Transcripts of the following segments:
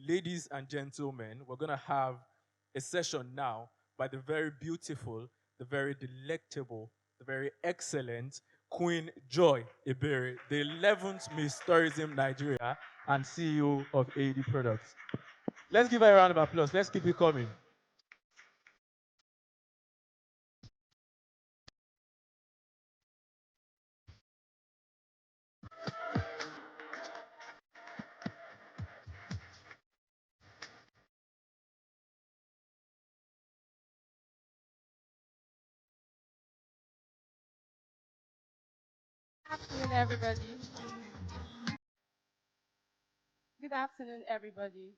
ladies and gentlemen, we're going to have a session now by the very beautiful, the very delectable, the very excellent Queen Joy Ebere, the 11th Miss Tourism Nigeria and CEO of AD Products. Let's give her a round of applause. Let's keep it coming. Afternoon, everybody. Good afternoon, everybody.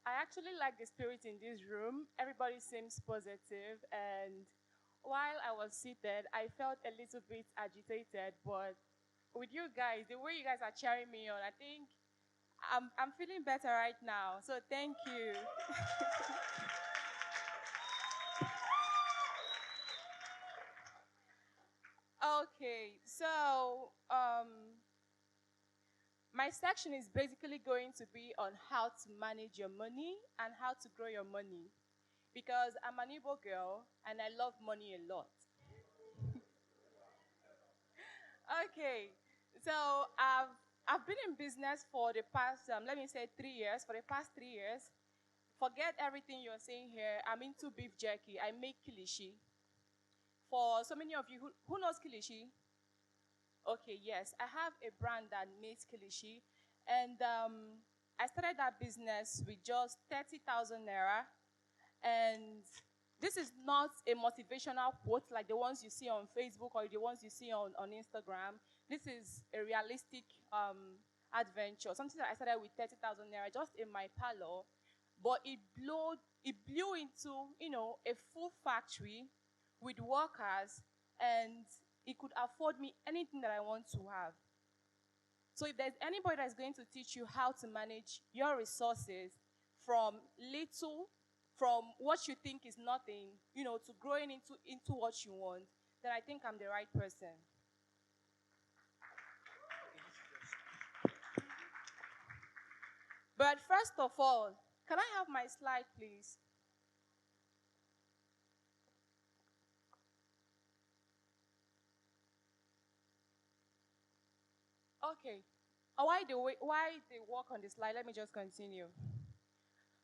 I actually like the spirit in this room. Everybody seems positive, and while I was seated, I felt a little bit agitated. But with you guys, the way you guys are cheering me on, I think I'm feeling better right now. So thank you. Okay, so my section is basically going to be on how to manage your money and how to grow your money. Because I'm an Igbo girl and I love money a lot. Okay, so I've been in business for the past let me say 3 years. For the past 3 years, forget everything you're saying here. I'm into beef jerky. I make Kilishi. For so many of you who knows Kilishi, okay, yes, I have a brand that makes Kilishi, and I started that business with just 30,000 naira. And this is not a motivational quote like the ones you see on Facebook or the ones you see on Instagram. This is a realistic adventure, something that I started with 30,000 naira just in my parlor, but it blew into, a full factory with workers, and it could afford me anything that I want to have. So if there's anybody that's going to teach you how to manage your resources from little, from what you think is nothing, to growing into what you want, then I think I'm the right person. But first of all, can I have my slide, please? Okay. Why they work on the slide? Let me just continue.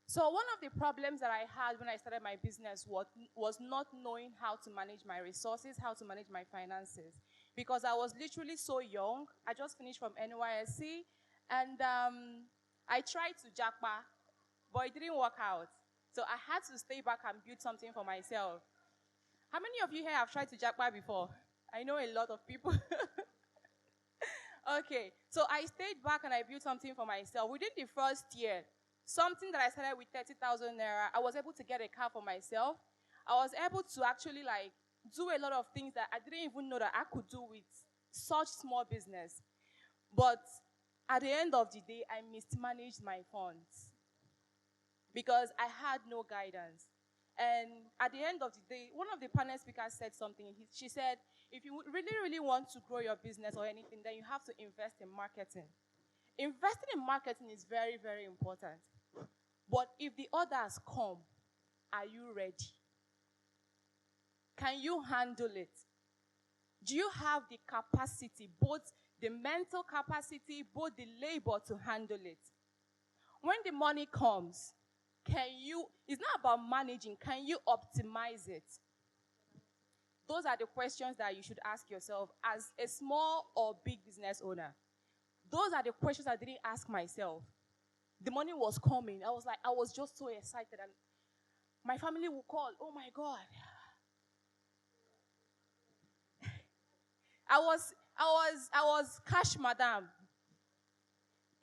So one of the problems that I had when I started my business was not knowing how to manage my resources, how to manage my finances. Because I was literally so young. I just finished from NYSC, and I tried to jackpot, but it didn't work out. So I had to stay back and build something for myself. How many of you here have tried to jackpot before? I know a lot of people. Okay, so I stayed back and I built something for myself. Within the first year, something that I started with 30,000 naira, I was able to get a car for myself. I was able to actually like do a lot of things that I didn't even know that I could do with such small business. But at the end of the day, I mismanaged my funds because I had no guidance. And at the end of the day, one of the panel speakers said something. She said, if you really, really want to grow your business or anything, then you have to invest in marketing. Investing in marketing is very, very important. But if the orders come, are you ready? Can you handle it? Do you have the capacity, both the mental capacity, both the labor to handle it? When the money comes, it's not about managing, can you optimize it? Those are the questions that you should ask yourself as a small or big business owner. Those are the questions I didn't ask myself. The money was coming. I was just so excited, and my family would call, oh my God. I was cash madam.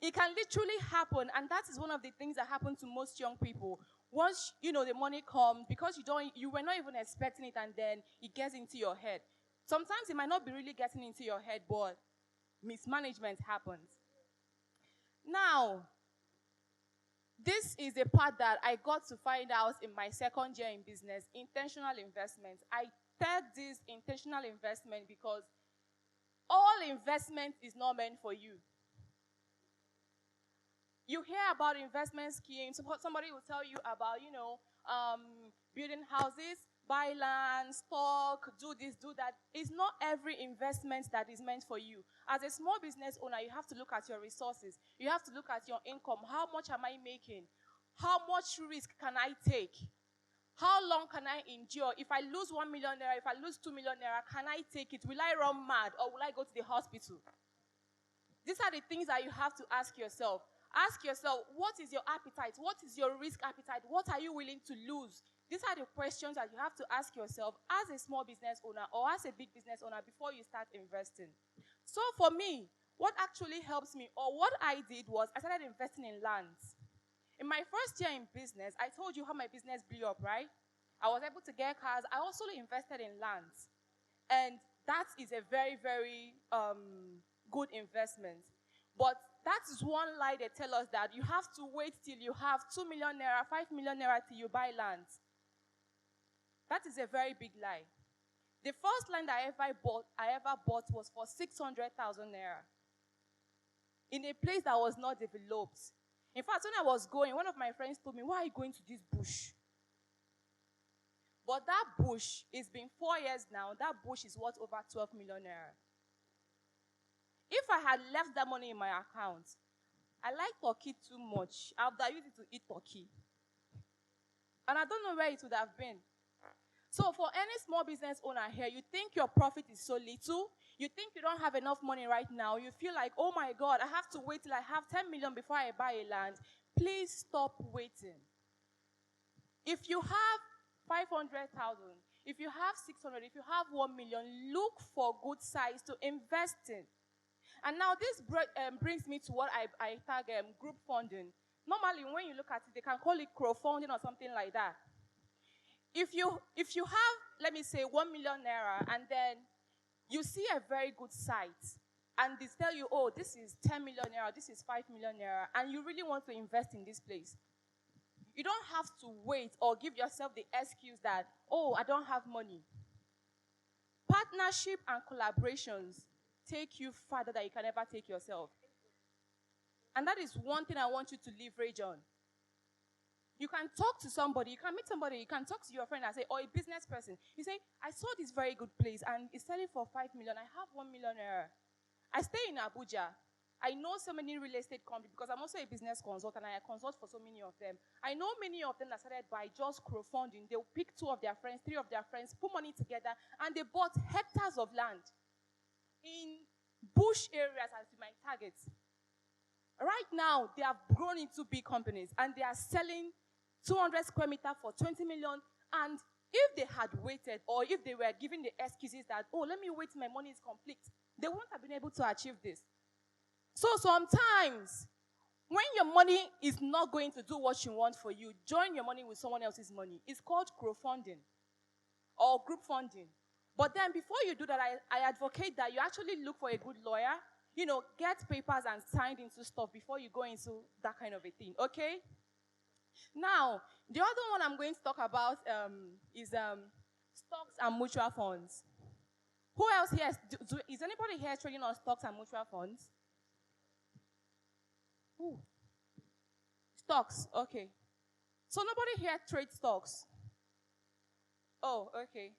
It can literally happen, and that is one of the things that happen to most young people. Once the money comes, because you were not even expecting it, and then it gets into your head. Sometimes it might not be really getting into your head, but mismanagement happens. Now, this is a part that I got to find out in my second year in business, intentional investment. I tag this intentional investment because – all investment is not meant for you. You hear about investment schemes. Somebody will tell you about, building houses, buy land, stock, do this, do that. It's not every investment that is meant for you. As a small business owner, you have to look at your resources. You have to look at your income. How much am I making? How much risk can I take? How long can I endure? If I lose 1 million naira, if I lose 2 million naira, can I take it? Will I run mad or will I go to the hospital? These are the things that you have to ask yourself. Ask yourself, what is your appetite? What is your risk appetite? What are you willing to lose? These are the questions that you have to ask yourself as a small business owner or as a big business owner before you start investing. So for me, what actually helps me or what I did was I started investing in lands. In my first year in business, I told you how my business blew up, right? I was able to get cars. I also invested in lands. And that is a very, very good investment. But that is one lie they tell us, that you have to wait till you have 2 million naira, 5 million naira till you buy land. That is a very big lie. The first land I ever bought was for 600,000 naira in a place that was not developed. In fact, when I was going, one of my friends told me, why are you going to this bush? But that bush, it's been 4 years now, that bush is worth over 12 million naira. If I had left that money in my account, I like turkey too much. I would have used it to eat turkey. And I don't know where it would have been. So for any small business owner here, you think your profit is so little, you think you don't have enough money right now, you feel like, oh my God, I have to wait till I have 10 million before I buy a land. Please stop waiting. If you have 500,000, if you have 600, if you have 1 million, look for good size to invest in. And now this brings me to what I tag group funding. Normally, when you look at it, they can call it crowdfunding or something like that. If you have, let me say, 1 million naira, and then you see a very good site, and they tell you, oh, this is 10 million naira, this is 5 million naira, and you really want to invest in this place, you don't have to wait or give yourself the excuse that, oh, I don't have money. Partnership and collaborations take you farther than you can ever take yourself. And that is one thing I want you to leverage on. You can talk to somebody, you can meet somebody, you can talk to your friend and say, or a business person. You say, I saw this very good place and it's selling for 5 million. I have 1 million naira. I stay in Abuja. I know so many real estate companies because I'm also a business consultant and I consult for so many of them. I know many of them that started by just crowdfunding. They'll pick 2 of their friends, 3 of their friends, put money together, and they bought hectares of land in bush areas as my targets. Right now, they have grown into big companies and they are selling 200 square meters for 20 million. And if they had waited, or if they were giving the excuses that, oh, let me wait till my money is complete, they wouldn't have been able to achieve this. So sometimes, when your money is not going to do what you want for you, join your money with someone else's money. It's called crowdfunding or group funding. But then before you do that, I advocate that you actually look for a good lawyer, get papers and signed into stuff before you go into that kind of a thing, okay? Now, the other one I'm going to talk about is stocks and mutual funds. Who else here? Is anybody here trading on stocks and mutual funds? Ooh. Stocks, okay. So nobody here trades stocks. Oh, okay.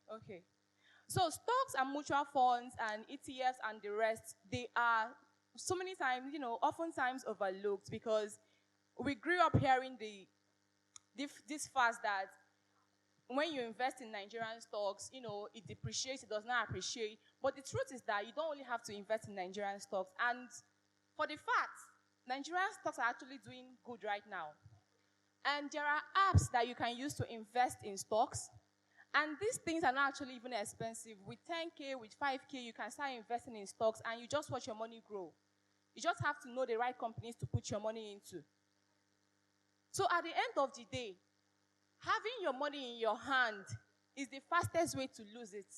So stocks and mutual funds and ETFs and the rest, they are so many times, oftentimes overlooked because we grew up hearing this fast that when you invest in Nigerian stocks, it depreciates, it does not appreciate. But the truth is that you don't only have to invest in Nigerian stocks. And for the fact, Nigerian stocks are actually doing good right now. And there are apps that you can use to invest in stocks. And these things are not actually even expensive. With 10K, with 5K, you can start investing in stocks and you just watch your money grow. You just have to know the right companies to put your money into. So at the end of the day, having your money in your hand is the fastest way to lose it.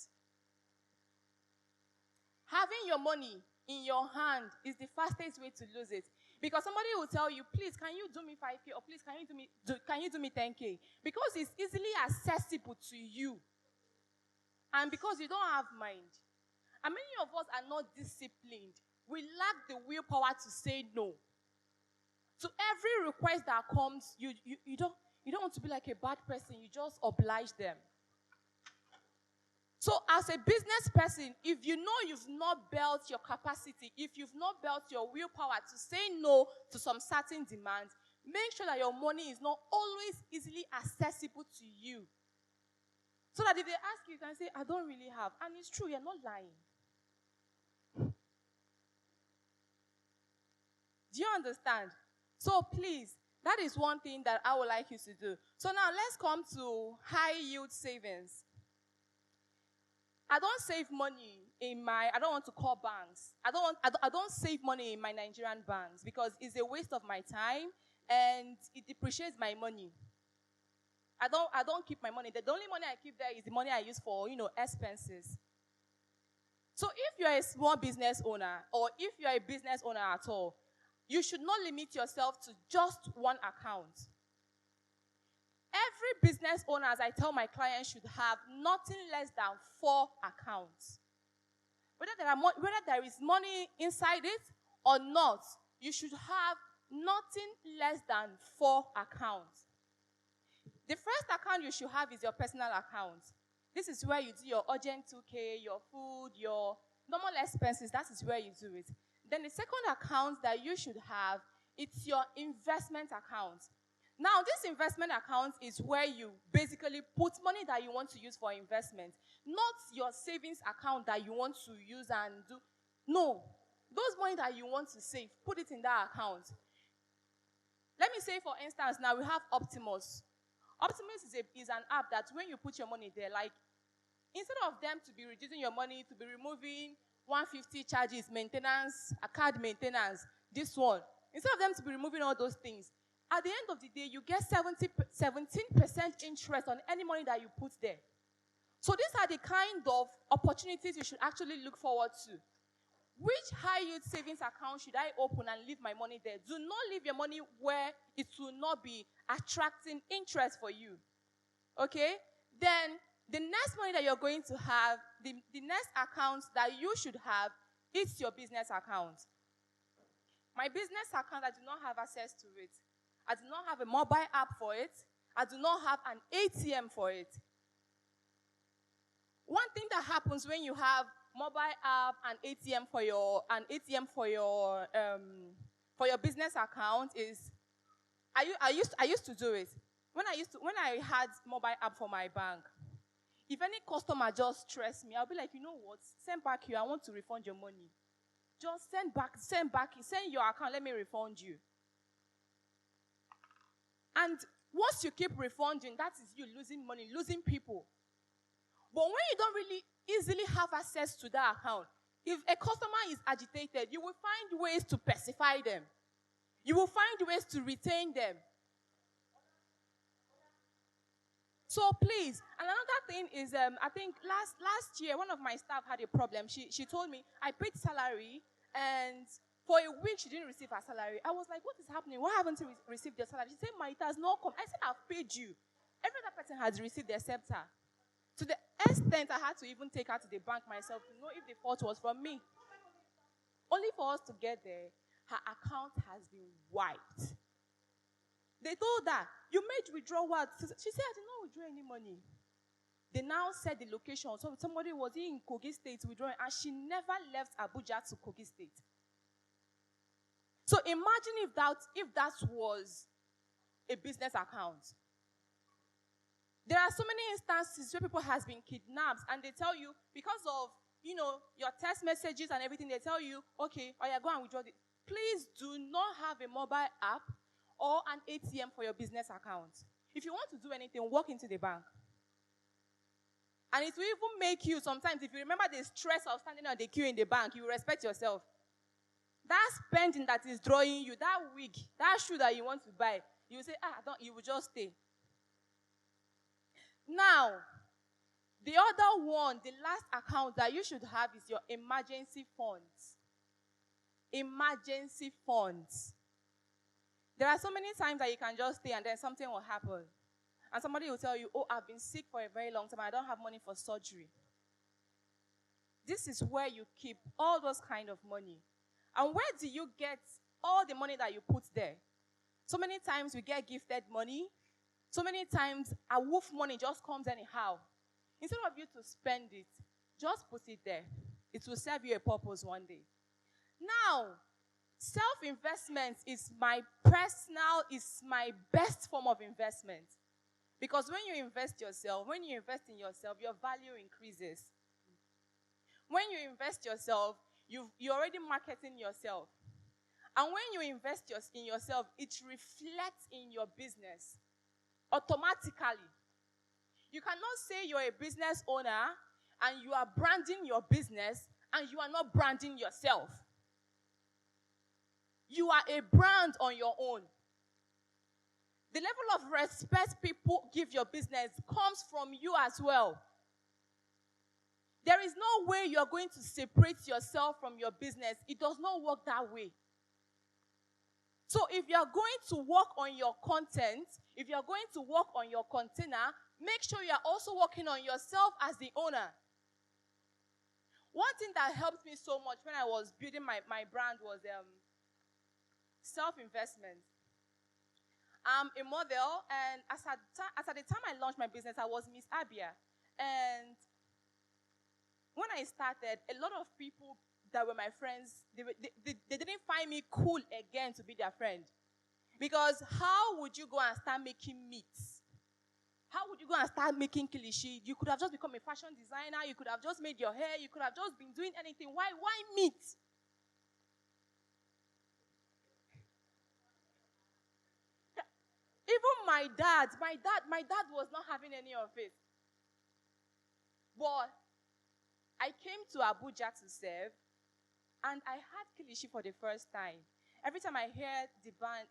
Having your money in your hand is the fastest way to lose it. Because somebody will tell you, please, can you do me 5K? Or please, can you do me 10K? Because it's easily accessible to you. And because you don't have mind. And many of us are not disciplined. We lack the willpower to say no. To every request that comes, you don't want to be like a bad person. You just oblige them. So as a business person, if you know you've not built your capacity, if you've not built your willpower to say no to some certain demands, make sure that your money is not always easily accessible to you. So that if they ask you, you can say, I don't really have. And it's true, you're not lying. Do you understand? So please, that is one thing that I would like you to do. So now let's come to high yield savings. I don't save money I don't want to call banks. I don't save money in my Nigerian banks because it's a waste of my time and it depreciates my money. I don't keep my money there. The only money I keep there is the money I use for, expenses. So if you're a small business owner or if you're a business owner at all, you should not limit yourself to just one account. Every business owner, as I tell my clients, should have nothing less than 4 accounts. Whether there is money inside it or not, you should have nothing less than 4 accounts. The first account you should have is your personal account. This is where you do your urgent 2K, your food, your normal expenses. That is where you do it. Then the second account that you should have, it's your investment account. Now, this investment account is where you basically put money that you want to use for investment, not your savings account that you want to use and do. No, those money that you want to save, put it in that account. Let me say, for instance, now we have Optimus. Optimus is an app that when you put your money there, like, instead of them to be reducing your money, to be removing 150 charges, maintenance, a card maintenance, this one, instead of them to be removing all those things, at the end of the day, you get 17% interest on any money that you put there. So these are the kind of opportunities you should actually look forward to. Which high-yield savings account should I open and leave my money there? Do not leave your money where it will not be attracting interest for you. Okay? Then the next money that you're going to have, the next account that you should have, is your business account. My business account, I do not have access to it. I do not have a mobile app for it. I do not have an ATM for it. One thing that happens when you have mobile app and ATM for your business account is, I used to do it. When I had mobile app for my bank, if any customer just stress me, I'll be like, you know what? Send back here. I want to refund your money. Just send your account. Let me refund you. And once you keep refunding, that is you losing money, losing people. But when you don't really easily have access to that account, if a customer is agitated, you will find ways to pacify them. You will find ways to retain them. So please, and another thing is, I think last year, one of my staff had a problem. She told me, I paid salary, and for a week, she didn't receive her salary. I was like, what is happening? Why haven't you received your salary? She said, it has not come. I said, I've paid you. Every other person has received their scepter. To the extent I had to even take her to the bank myself to know if the fault was from me. Only for us to get there, her account has been wiped. They told her, you made withdrawal. She said, I did not withdraw any money. They now said the location. So somebody was in Kogi State withdrawing, and she never left Abuja to Kogi State. So imagine if that was a business account. There are so many instances where people has been kidnapped, and they tell you, because of, your text messages and everything, they tell you, okay, go and withdraw it. Please do not have a mobile app or an ATM for your business account. If you want to do anything, walk into the bank. And it will even make you, sometimes, if you remember the stress of standing on the queue in the bank, you will respect yourself. That spending that is drawing you, that wig, that shoe that you want to buy, you will say, you will just stay. Now, the other one, the last account that you should have is your emergency funds. Emergency funds. There are so many times that you can just stay and then something will happen. And somebody will tell you, I've been sick for a very long time. I don't have money for surgery. This is where you keep all those kind of money. And where do you get all the money that you put there? So many times we get gifted money. So many times our wolf money just comes anyhow. Instead of you to spend it, just put it there. It will serve you a purpose one day. Now, self-investment is my best form of investment. Because when you invest in yourself, your value increases. When you invest yourself, you're already marketing yourself. And when you invest in yourself, it reflects in your business automatically. You cannot say you're a business owner and you are branding your business and you are not branding yourself. You are a brand on your own. The level of respect people give your business comes from you as well. There is no way you are going to separate yourself from your business. It does not work that way. So if you are going to work on your content, if you are going to work on your container, make sure you are also working on yourself as the owner. One thing that helped me so much when I was building my brand was self-investment. I'm a model, and as at the time I launched my business, I was Miss Abia. And when I started, a lot of people that were my friends, they didn't find me cool again to be their friend. Because how would you go and start making meats? How would you go and start making kilishi? You could have just become a fashion designer. You could have just made your hair. You could have just been doing anything. Why meat? Even my dad was not having any of it. But I came to Abuja to serve, and I had kilishi for the first time. Every time I hear the band,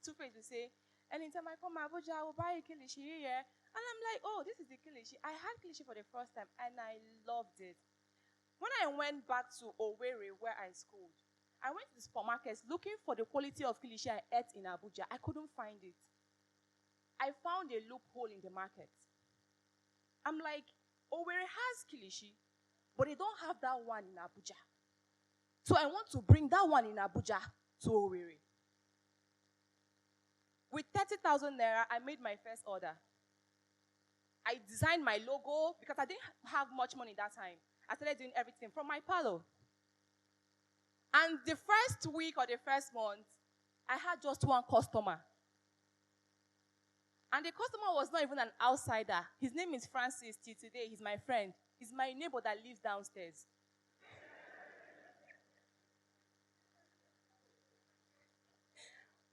Two-Face will say, anytime I come to Abuja, I will buy a kilishi here. And I'm like, oh, this is the kilishi. I had kilishi for the first time, and I loved it. When I went back to Owerri, where I schooled, I went to the supermarkets looking for the quality of kilishi I ate in Abuja. I couldn't find it. I found a loophole in the market. I'm like, Owerri has kilishi, but they don't have that one in Abuja. So I want to bring that one in Abuja to Owerri. With 30,000 naira, I made my first order. I designed my logo because I didn't have much money that time. I started doing everything from my parlor. And the first week or the first month, I had just one customer. And the customer was not even an outsider. His name is Francis. Till today, he's my friend. He's my neighbor that lives downstairs.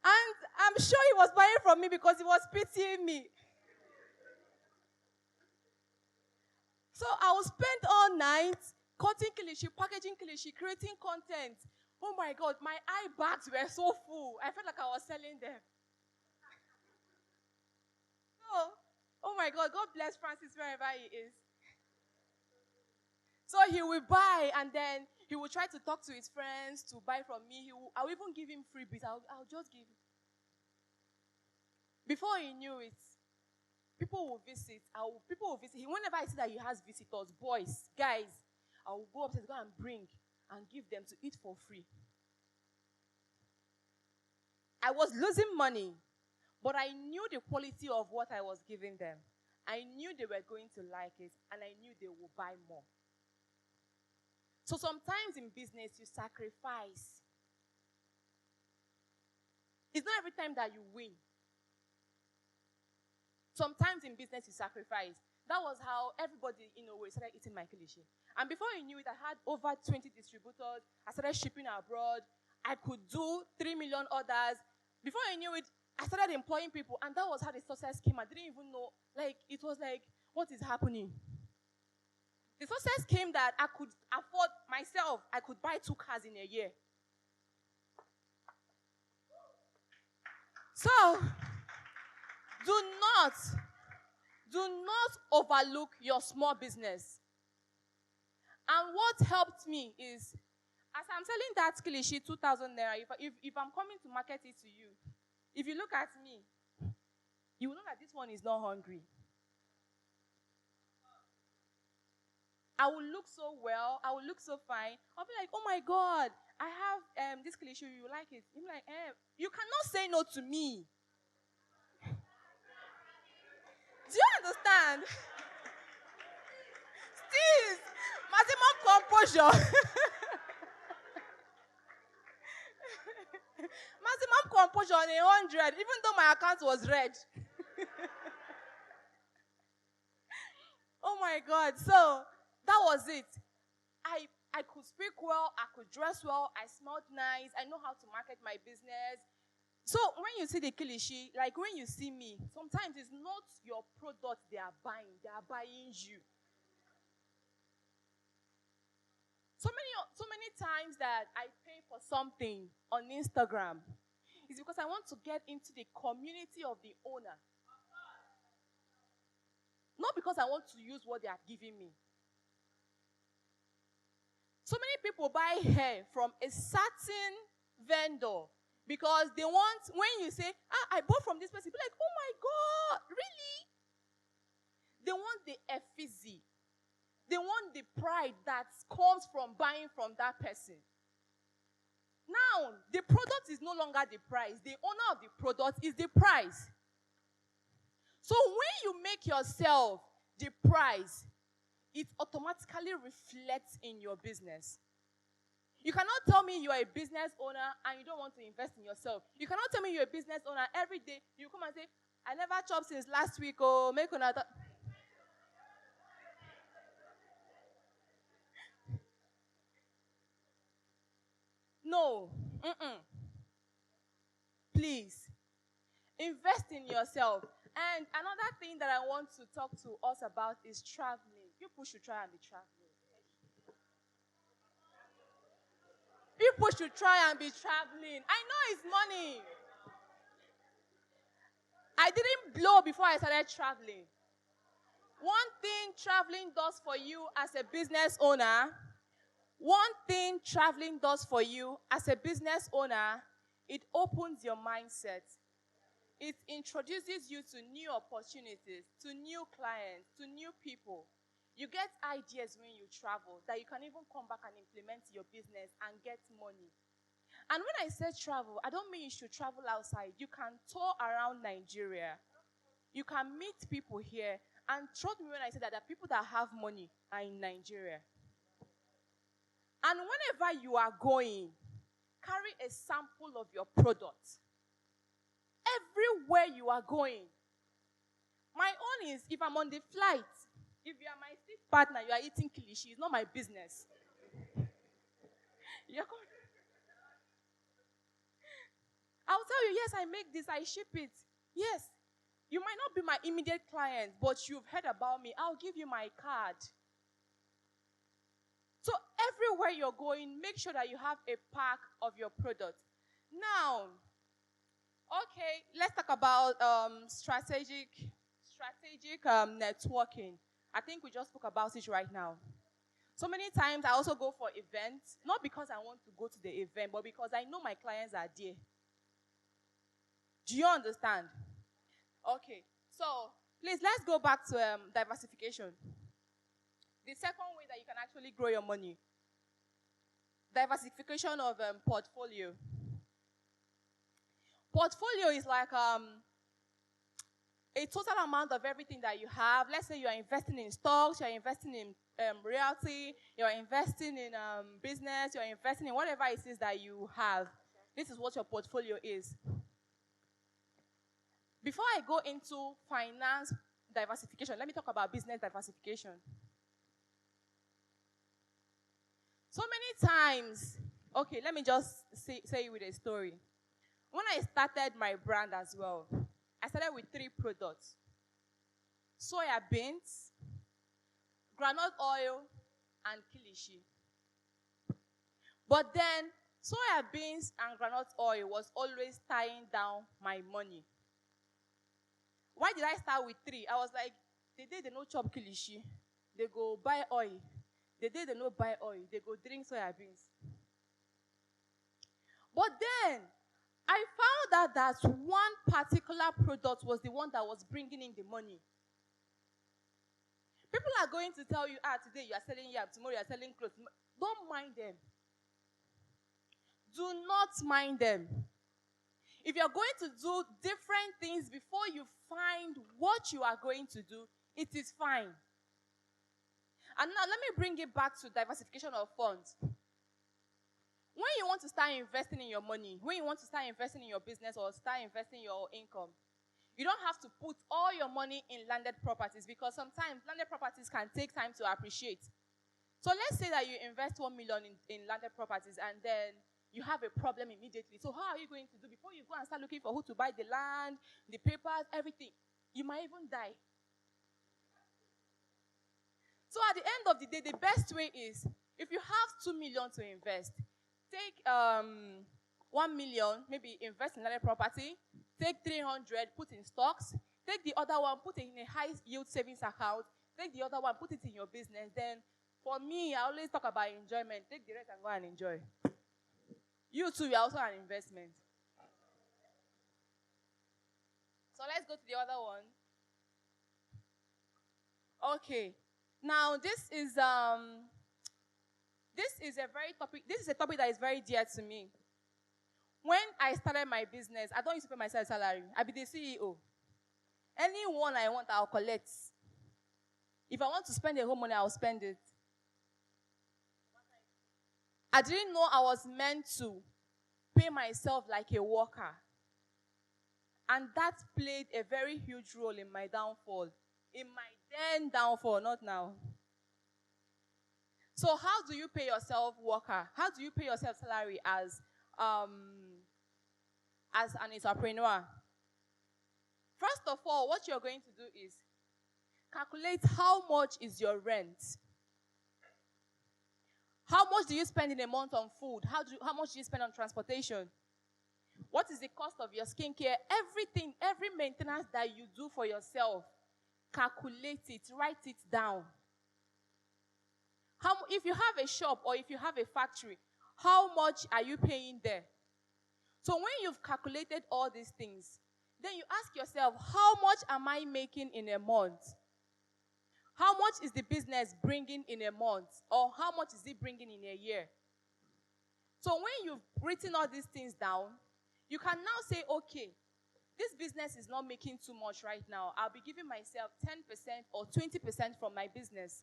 And I'm sure he was buying from me because he was pitying me. So I will spend all night cutting kilishi, packaging kilishi, creating content. Oh my God, my eye bags were so full. I felt like I was selling them. Oh my God, God bless Francis wherever he is. So he will buy, and then he will try to talk to his friends to buy from me. I'll even give him freebies. I'll just give. Before he knew it, people will visit. Whenever I see that he has visitors, boys, guys, I will go upstairs, go and bring and give them to eat for free. I was losing money, but I knew the quality of what I was giving them. I knew they were going to like it, and I knew they would buy more. So sometimes in business, you sacrifice. It's not every time that you win. Sometimes in business, you sacrifice. That was how everybody, started eating my kilishi. And before you knew it, I had over 20 distributors. I started shipping abroad. I could do 3 million orders. Before I knew it, I started employing people. And that was how the success came. I didn't even know. It was like, what is happening? The success came that I could afford myself. I could buy 2 cars in a year. So, do not overlook your small business. And what helped me is, as I'm selling that kilishi, 2,000 naira, if I'm coming to market it to you, if you look at me, you will know that this one is not hungry. I will look so well. I will look so fine. I'll be like, oh my God, I have this Kilishi, you like it? I'm like, you cannot say no to me. Do you understand? Still, maximum composure. Maximum composure on 100, even though my account was red. Oh my God. So that was it. I could speak well, I could dress well, I smelled nice, I know how to market my business. So when you see the Kilishi, like when you see me, sometimes it's not your product they are buying you. So many times that I pay for something on Instagram is because I want to get into the community of the owner. Not because I want to use what they are giving me. So many people buy hair from a certain vendor because they want, when you say, I bought from this person, be like, oh my God, really? They want the effigy. They want the pride that comes from buying from that person. Now, the product is no longer the price. The owner of the product is the price. So when you make yourself the price, it automatically reflects in your business. You cannot tell me you are a business owner and you don't want to invest in yourself. You cannot tell me you're a business owner every day. You come and say, I never chopped since last week, or make another. No. Please. Invest in yourself. And another thing that I want to talk to us about is traveling. People should try and be traveling. People should try and be traveling. I know it's money. I didn't blow before I started traveling. One thing traveling does for you as a business owner, it opens your mindset. It introduces you to new opportunities, to new clients, to new people. You get ideas when you travel that you can even come back and implement your business and get money. And when I say travel, I don't mean you should travel outside. You can tour around Nigeria. You can meet people here. And trust me when I say that the people that have money are in Nigeria. And whenever you are going, carry a sample of your product. Everywhere you are going. My own is, if I'm on the flight, if you are my seat partner, you are eating Kilishi, it's not my business. I'll tell you, yes, I make this, I ship it. Yes. You might not be my immediate client, but you've heard about me. I'll give you my card. So everywhere you're going, make sure that you have a pack of your product. Now, okay, let's talk about strategic networking. I think we just spoke about it right now. So many times I also go for events, not because I want to go to the event, but because I know my clients are there. Do you understand? Okay, so please let's go back to diversification. The second way that you can actually grow your money. Diversification of portfolio. Portfolio is like a total amount of everything that you have. Let's say you are investing in stocks, you are investing in realty, you are investing in business, you are investing in whatever it is that you have. This is what your portfolio is. Before I go into finance diversification, let me talk about business diversification. So many times, okay, let me just say it with a story. When I started my brand as well, I started with 3 products. Soya beans, groundnut oil, and Kilishi. But then, soya beans and groundnut oil was always tying down my money. Why did I start with 3? I was like, the day they no chop Kilishi, they go buy oil. The day they no buy oil, they go drink soya beans. But then, I found out that one particular product was the one that was bringing in the money. People are going to tell you, today you are selling yam, tomorrow you are selling clothes. Don't mind them. Do not mind them. If you're going to do different things before you find what you are going to do, it is fine. And now let me bring it back to diversification of funds. When you want to start investing in your money, when you want to start investing in your business or start investing your income, you don't have to put all your money in landed properties, because sometimes landed properties can take time to appreciate. So let's say that you invest 1 million in landed properties and then you have a problem immediately. So how are you going to do before you go and start looking for who to buy the land, the papers, everything? You might even die. So at the end of the day, the best way is, if you have 2 million to invest, take 1 million, maybe invest in landed property, take 300, put in stocks, take the other one, put it in a high yield savings account, take the other one, put it in your business. Then for me, I always talk about enjoyment. Take the rest and go and enjoy. You too, you're also an investment. So let's go to the other one. Okay. Now this is a topic that is very dear to me. When I started my business, I don't used to pay myself salary. I be the CEO. Anyone I want, I'll collect. If I want to spend the whole money, I'll spend it. I didn't know I was meant to pay myself like a worker. And that played a very huge role in my downfall. In my then downfall, not now. So how do you pay yourself worker? How do you pay yourself salary as an entrepreneur? First of all, what you're going to do is calculate how much is your rent. How much do you spend in a month on food? How much do you spend on transportation? What is the cost of your skincare? Everything, every maintenance that you do for yourself, calculate it, write it down. If you have a shop or if you have a factory, how much are you paying there? So when you've calculated all these things, then you ask yourself, how much am I making in a month? How much is the business bringing in a month? Or how much is it bringing in a year? So when you've written all these things down, you can now say, okay, this business is not making too much right now. I'll be giving myself 10% or 20% from my business.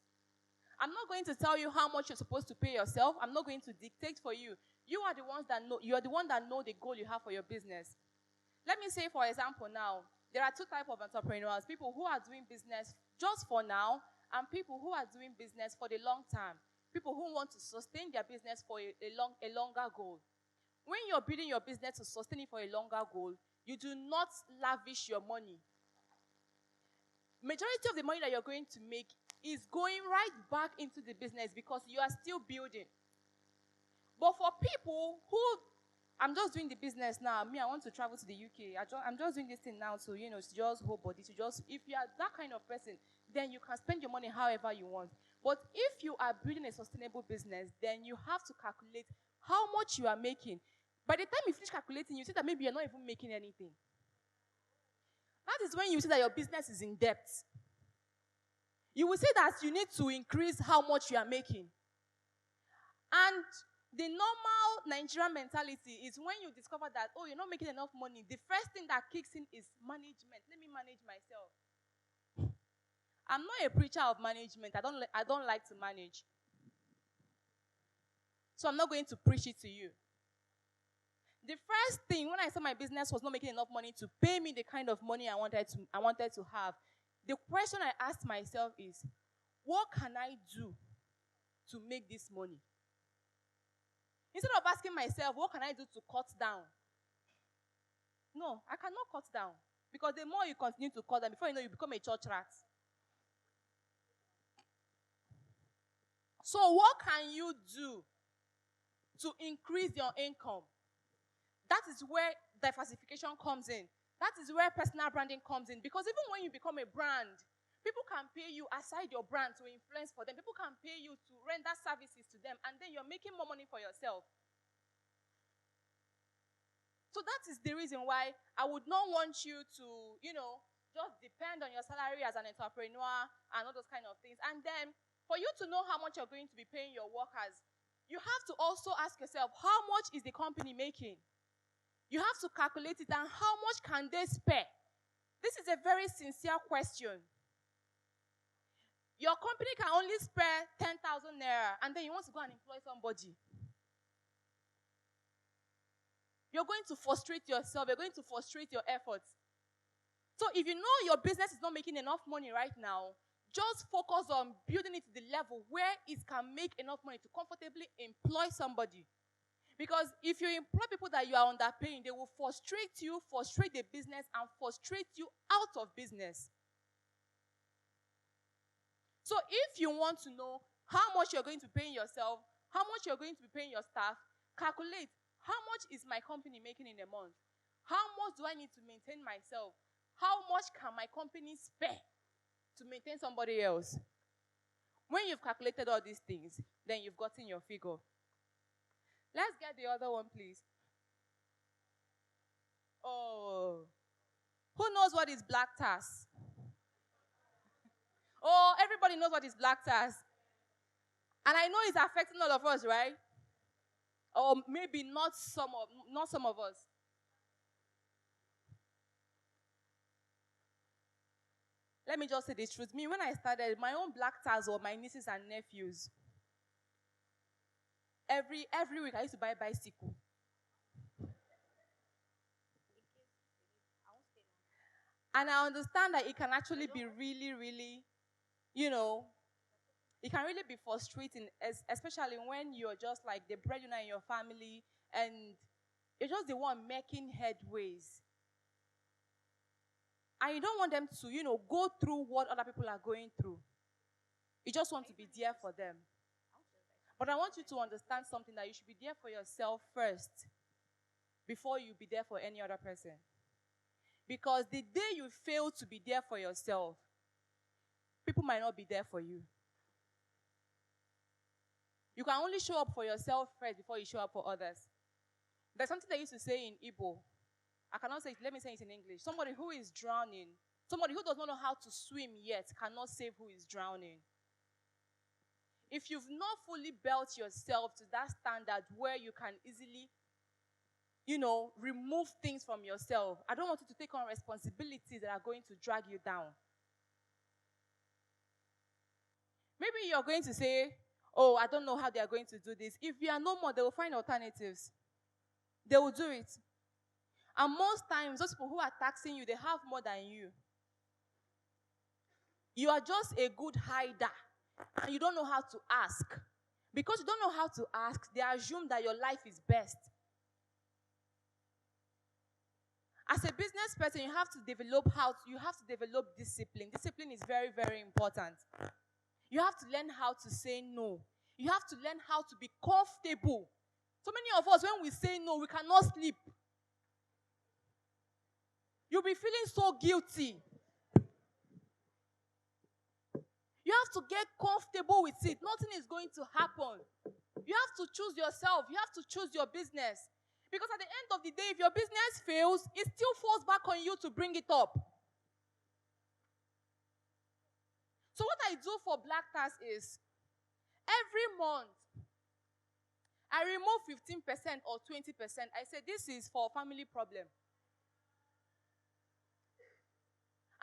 I'm not going to tell you how much you're supposed to pay yourself. I'm not going to dictate for you. You are the ones that know. You are the one that know the goal you have for your business. Let me say, for example, now, there are two types of entrepreneurs: people who are doing business just for now, and people who are doing business for the long term. People who want to sustain their business for a longer goal. When you're building your business to sustain it for a longer goal, you do not lavish your money. Majority of the money that you're going to make is going right back into the business because you are still building. But for people who, I'm just doing the business now, I want to travel to the UK, I'm just doing this thing now to, to just hold body, if you are that kind of person, then you can spend your money however you want. But if you are building a sustainable business, then you have to calculate how much you are making. By the time you finish calculating, you see that maybe you're not even making anything. That is when you see that your business is in debt. You will say that you need to increase how much you are making. And the normal Nigerian mentality is when you discover that, oh, you're not making enough money, the first thing that kicks in is management. Let me manage myself. I'm not a preacher of management. I don't like to manage. So I'm not going to preach it to you. The first thing, when I saw my business was not making enough money to pay me the kind of money I wanted to have, the question I asked myself is, what can I do to make this money? Instead of asking myself, what can I do to cut down? No, I cannot cut down. Because the more you continue to cut down, before you know, you become a church rat. So what can you do to increase your income? That is where diversification comes in. That is where personal branding comes in. Because even when you become a brand, people can pay you aside your brand to influence for them. People can pay you to render services to them, and then you're making more money for yourself. So that is the reason why I would not want you to, just depend on your salary as an entrepreneur and all those kind of things. And then for you to know how much you're going to be paying your workers, you have to also ask yourself, how much is the company making? You have to calculate it, and how much can they spare? This is a very sincere question. Your company can only spare 10,000 naira, and then you want to go and employ somebody. You're going to frustrate yourself. You're going to frustrate your efforts. So if you know your business is not making enough money right now, just focus on building it to the level where it can make enough money to comfortably employ somebody. Because if you employ people that you are underpaying, they will frustrate you, frustrate the business, and frustrate you out of business. So if you want to know how much you're going to pay yourself, how much you're going to be paying your staff, calculate how much is my company making in a month? How much do I need to maintain myself? How much can my company spare to maintain somebody else? When you've calculated all these things, then you've gotten your figure. Let's get the other one, please. Oh. Who knows what is black tax? Oh, everybody knows what is black tax. And I know it's affecting all of us, right? Or maybe not some of us. Let me just say the truth. Me, when I started, my own black tax were my nieces and nephews. Every week I used to buy a bicycle. And I understand that it can actually be really, really, it can really be frustrating, especially when you're just like the breadwinner in your family and you're just the one making headways. And you don't want them to, go through what other people are going through. You just want to be there for them. But I want you to understand something, that you should be there for yourself first before you be there for any other person. Because the day you fail to be there for yourself, people might not be there for you. You can only show up for yourself first before you show up for others. There's something they used to say in Igbo. I cannot say it, let me say it in English. Somebody who is drowning, somebody who does not know how to swim yet cannot save who is drowning. If you've not fully built yourself to that standard where you can easily, remove things from yourself, I don't want you to take on responsibilities that are going to drag you down. Maybe you're going to say, oh, I don't know how they are going to do this. If you are no more, they will find alternatives. They will do it. And most times, those people who are taxing you, they have more than you. You are just a good hider, and you don't know how to ask. Because you don't know how to ask, they assume that your life is best. As a business person, you have to develop discipline. Discipline is very, very important. You have to learn how to say no. You have to learn how to be comfortable. So many of us, when we say no, we cannot sleep. You'll be feeling so guilty. You have to get comfortable with it. Nothing is going to happen. You have to choose yourself. You have to choose your business. Because at the end of the day, if your business fails, it still falls back on you to bring it up. So what I do for black tax is, every month, I remove 15% or 20%. I say, this is for family problem.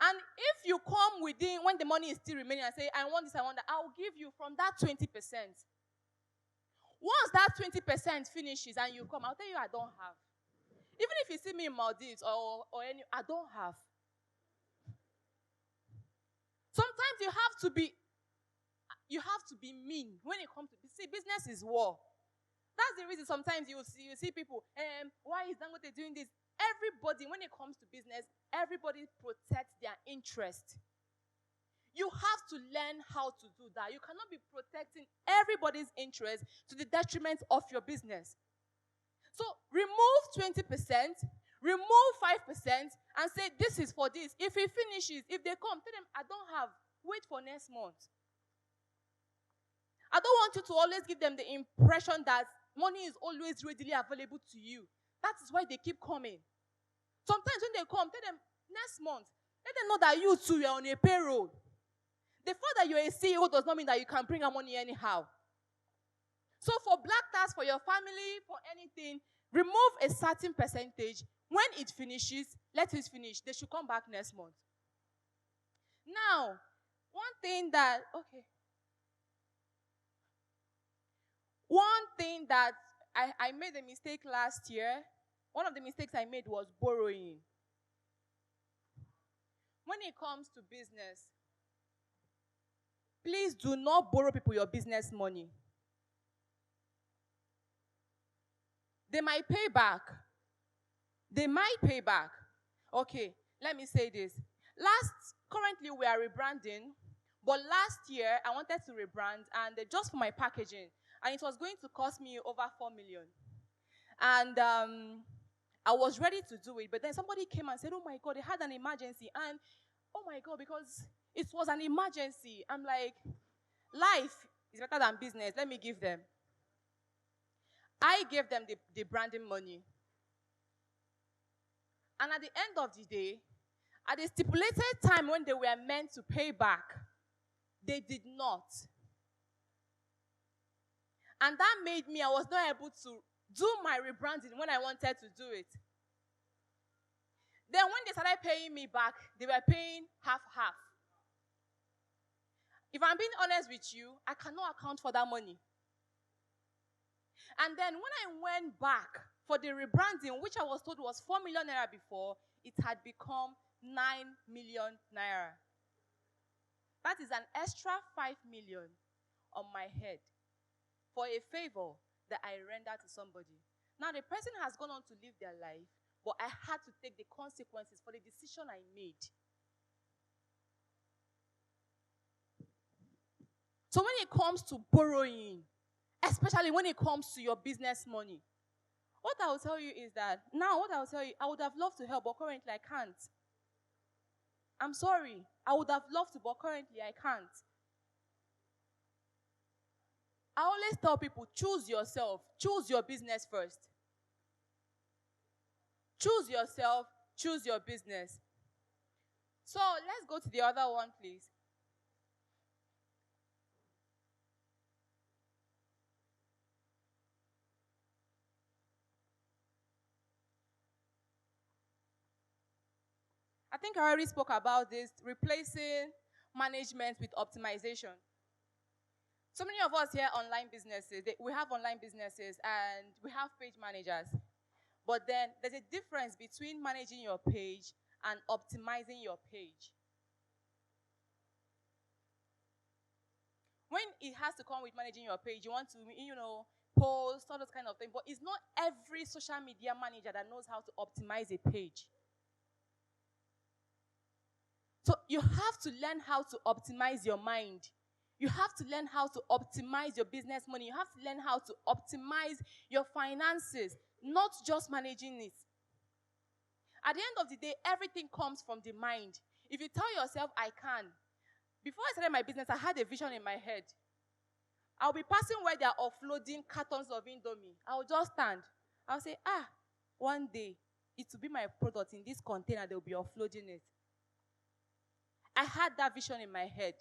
And if you come within, when the money is still remaining, and say, I want this, I want that, I'll give you from that 20%. Once that 20% finishes and you come, I'll tell you I don't have. Even if you see me in Maldives or any, I don't have. Sometimes you have to be mean when it comes to, see, business is war. That's the reason sometimes you see people, why is Dangote doing this? Everybody, when it comes to business, everybody protects their interest. You have to learn how to do that. You cannot be protecting everybody's interest to the detriment of your business. So remove 20%, remove 5%, and say, this is for this. If it finishes, if they come, tell them, I don't have. Wait for next month. I don't want you to always give them the impression that money is always readily available to you. That is why they keep coming. Sometimes when they come, tell them, next month, let them know that you too are on a payroll. The fact that you're a CEO does not mean that you can bring out money anyhow. So for black tax, for your family, for anything, remove a certain percentage. When it finishes, let it finish. They should come back next month. Now, one thing that I made a mistake last year, one of the mistakes I made was borrowing. When it comes to business, please do not borrow people your business money. They might pay back. Okay, let me say this. Currently we are rebranding, but last year I wanted to rebrand, and just for my packaging, and it was going to cost me over 4 million. And I was ready to do it, but then somebody came and said, oh my God, they had an emergency. And oh my God, because it was an emergency, I'm like, life is better than business. Let me give them. I gave them the branding money. And at the end of the day, at the stipulated time when they were meant to pay back, they did not. And that made me, I was not able to do my rebranding when I wanted to do it. Then when they started paying me back, they were paying half-half. If I'm being honest with you, I cannot account for that money. And then when I went back for the rebranding, which I was told was 4 million naira before, it had become 9 million naira. That is an extra 5 million on my head for a favor that I rendered to somebody. Now the person has gone on to live their life, but I had to take the consequences for the decision I made. So when it comes to borrowing, especially when it comes to your business money, what I will tell you is that, I would have loved to help, but currently I can't. I'm sorry. I would have loved to, but currently I can't. I always tell people, choose yourself. Choose your business first. Choose yourself. Choose your business. So let's go to the other one, please. I think I already spoke about this, replacing management with optimization. So many of us here online businesses, we have online businesses and we have page managers. But then there's a difference between managing your page and optimizing your page. When it has to come with managing your page, you want to, post, all those kind of things. But it's not every social media manager that knows how to optimize a page. So you have to learn how to optimize your mind. You have to learn how to optimize your business money. You have to learn how to optimize your finances, not just managing it. At the end of the day, everything comes from the mind. If you tell yourself, I can. Before I started my business, I had a vision in my head. I'll be passing where they are offloading cartons of Indomie. I'll just stand. I'll say, one day, it will be my product in this container. They'll be offloading it. I had that vision in my head.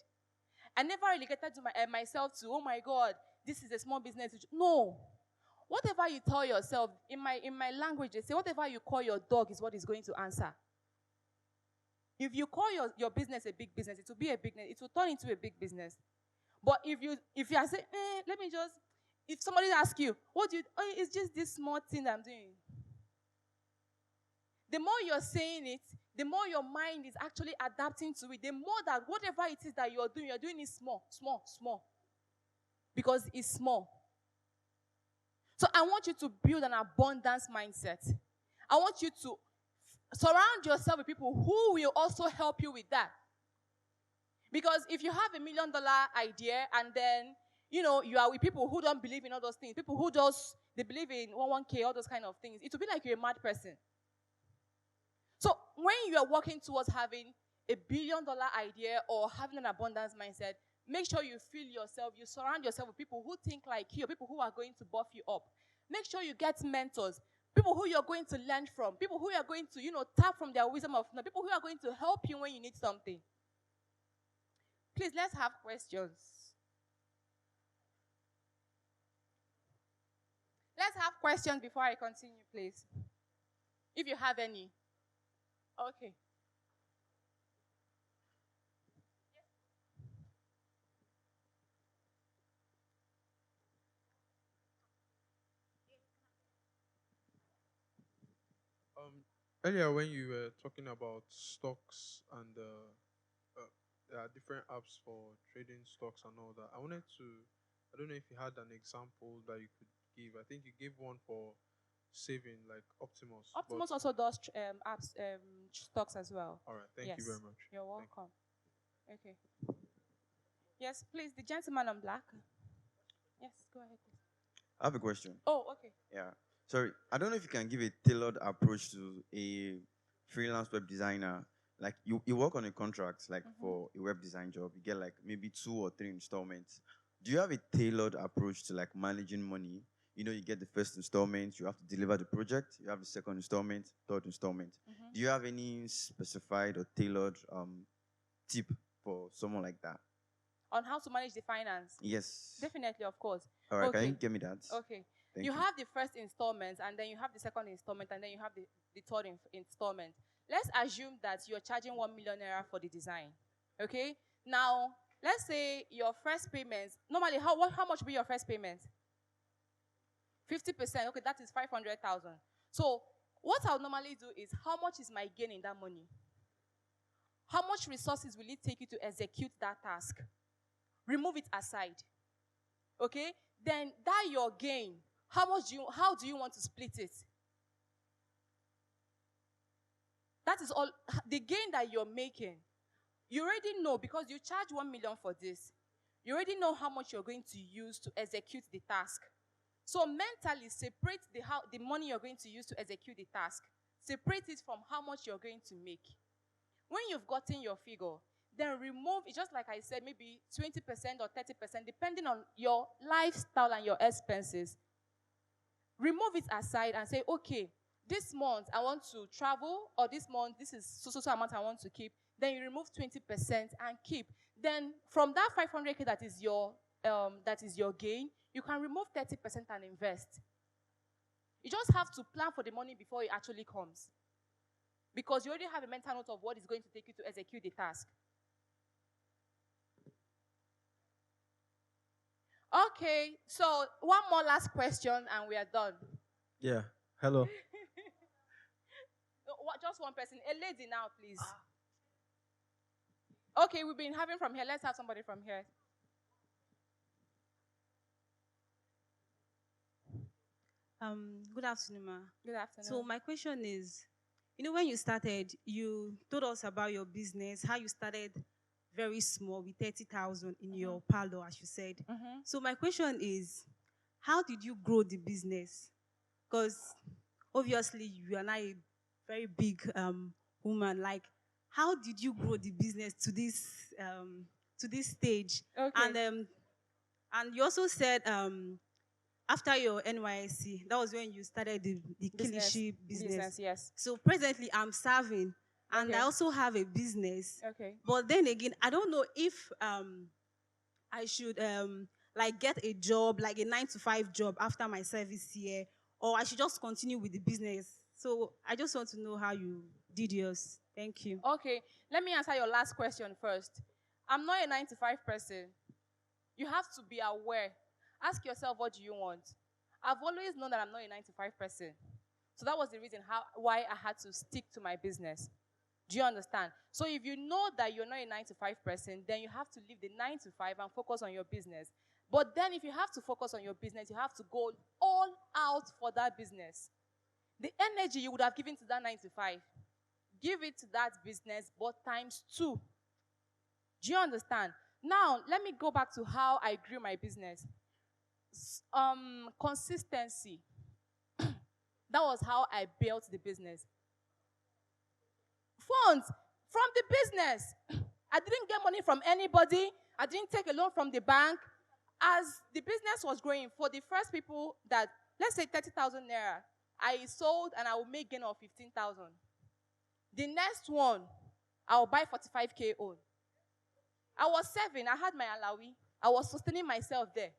I never relegated to myself to, oh my God, this is a small business. No. Whatever you tell yourself, in my language, they say, whatever you call your dog is what is going to answer. If you call your business a big business, it will be a big business. It will turn into a big business. But if you are saying, if somebody asks you, it's just this small thing that I'm doing. The more you're saying it, the more your mind is actually adapting to it. The more that whatever it is that you're doing it small. Because it's small. So I want you to build an abundance mindset. I want you to surround yourself with people who will also help you with that. Because if you have $1 million idea and then, you are with people who don't believe in all those things, people who they believe in 1K, all those kind of things, it will be like you're a mad person. So when you are working towards having $1 billion idea or having an abundance mindset, make sure you surround yourself with people who think like you, people who are going to buff you up. Make sure you get mentors, people who you're going to learn from, people who are going to, tap from their wisdom of knowledge, people who are going to help you when you need something. Please, let's have questions. Let's have questions before I continue, please. If you have any. Okay. Earlier when you were talking about stocks and there are different apps for trading stocks and all that, I don't know if you had an example that you could give. I think you gave one for saving, like Optimus. But Optimus also does apps, stocks as well. all right, thank you Yes. very much. You're Thank welcome. Okay. Yes, please, the gentleman on black. Yes, go ahead, please. I have a question. Oh, okay. Yeah. Sorry, I don't know if you can give a tailored approach to a freelance web designer. Like you work on a contract, like for a web design job, you get like maybe 2 or 3 installments. Do you have a tailored approach to like managing money? You know, you get the first installment, you have to deliver the project, you have the second installment, third installment. Do you have any specified or tailored tip for someone like that? On how to manage the finance. Yes. Definitely, of course. All right, Okay. can you give me that? Okay. Thank You have the first installment, and then you have the second installment, and then you have the third installment. Let's assume that you're charging 1 million naira for the design. Okay? Now, let's say your first payment, normally, how much will be your first payment? 50%. Okay, that is 500,000. So, what I'll normally do is, how much is my gain in that money? How much resources will it take you to execute that task? Remove it aside. Okay? Then that your gain, how do you want to split it? That is all the gain that you're making. You already know because you charge 1 million for this. You already know how much you're going to use to execute the task. So mentally separate the money you're going to use to execute the task. Separate it from how much you're going to make. When you've gotten your figure, then remove it, just like I said, maybe 20% or 30%, depending on your lifestyle and your expenses. Remove it aside and say, okay, this month I want to travel, or this month this is so amount I want to keep. Then you remove 20% and keep. Then from that 500K that is your gain, you can remove 30% and invest. You just have to plan for the money before it actually comes. Because you already have a mental note of what is going to take you to execute the task. Okay, so one more last question and we are done. Yeah. Hello. Just one person. A lady now, please. Okay, we've been having from here. Let's have somebody from here. Good afternoon, ma. Good afternoon. So my question is, when you started, you told us about your business, how you started very small with 30,000 in your parlor, as you said. So my question is, how did you grow the business? Because obviously you are now a very big woman. Like, how did you grow the business to this stage? Okay. And you also said after your NYSC, that was when you started the Kilishi business. Yes. So presently I'm serving, and I also have a business. Okay. But then again, I don't know if I should like get a job, like a 9-to-5 job after my service here, or I should just continue with the business. So I just want to know how you did yours. Thank you. Okay. Let me answer your last question first. I'm not a 9-to-5 person. You have to be aware. Ask yourself, what do you want? I've always known that I'm not a 9-to-5 person. So that was the reason why I had to stick to my business. Do you understand? So if you know that you're not a 9-to-5 person, then you have to leave the 9-to-5 and focus on your business. But then if you have to focus on your business, you have to go all out for that business. The energy you would have given to that 9-to-5, give it to that business, but times 2. Do you understand? Now, let me go back to how I grew my business. Consistency. That was how I built the business. Funds from the business. I didn't get money from anybody. I didn't take a loan from the bank. As the business was growing, for the first people that, let's say 30,000 naira, I sold and I will make gain of 15,000. The next one, I will buy 45K own. I was serving. I had my alawi. I was sustaining myself there.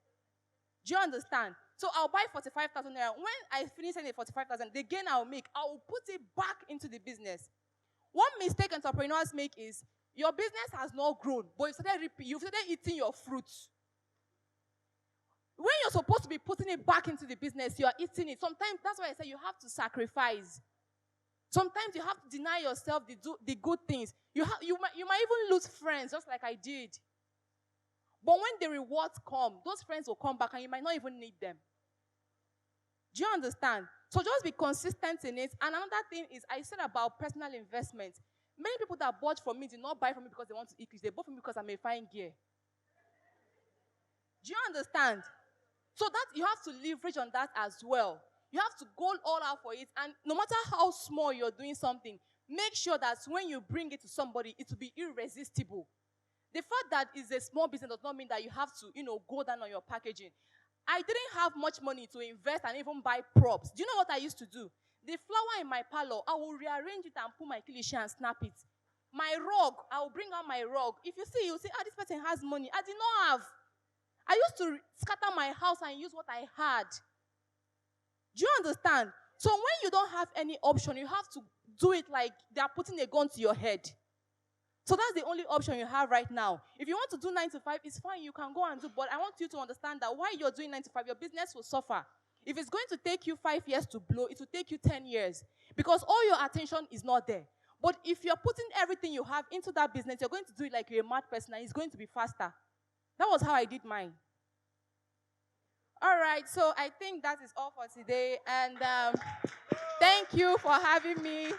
Do you understand? So I'll buy 45,000 naira. When I finish selling the 45,000, the gain I'll make, I'll put it back into the business. One mistake entrepreneurs make is your business has not grown, but you've started eating your fruits. When you're supposed to be putting it back into the business, you are eating it. Sometimes, that's why I say you have to sacrifice. Sometimes you have to deny yourself the good things. You might even lose friends, just like I did. But when the rewards come, those friends will come back and you might not even need them. Do you understand? So just be consistent in it. And another thing is, I said about personal investment. Many people that bought from me did not buy from me because they want to increase. They bought from me because I'm a fine gear. Do you understand? So that you have to leverage on that as well. You have to go all out for it. And no matter how small you're doing something, make sure that when you bring it to somebody, it will be irresistible. The fact that it's a small business does not mean that you have to, go down on your packaging. I didn't have much money to invest and even buy props. Do you know what I used to do? The flower in my parlor, I will rearrange it and put my Kilishi and snap it. My rug, I will bring out my rug. If you see, you'll say, this person has money. I did not have. I used to scatter my house and use what I had. Do you understand? So when you don't have any option, you have to do it like they are putting a gun to your head. So that's the only option you have right now. If you want to do 9 to 5, it's fine. You can go and do. But I want you to understand that while you're doing 9 to 5, your business will suffer. If it's going to take you 5 years to blow, it will take you 10 years. Because all your attention is not there. But if you're putting everything you have into that business, you're going to do it like you're a mad person and it's going to be faster. That was how I did mine. All right, so I think that is all for today. And thank you for having me.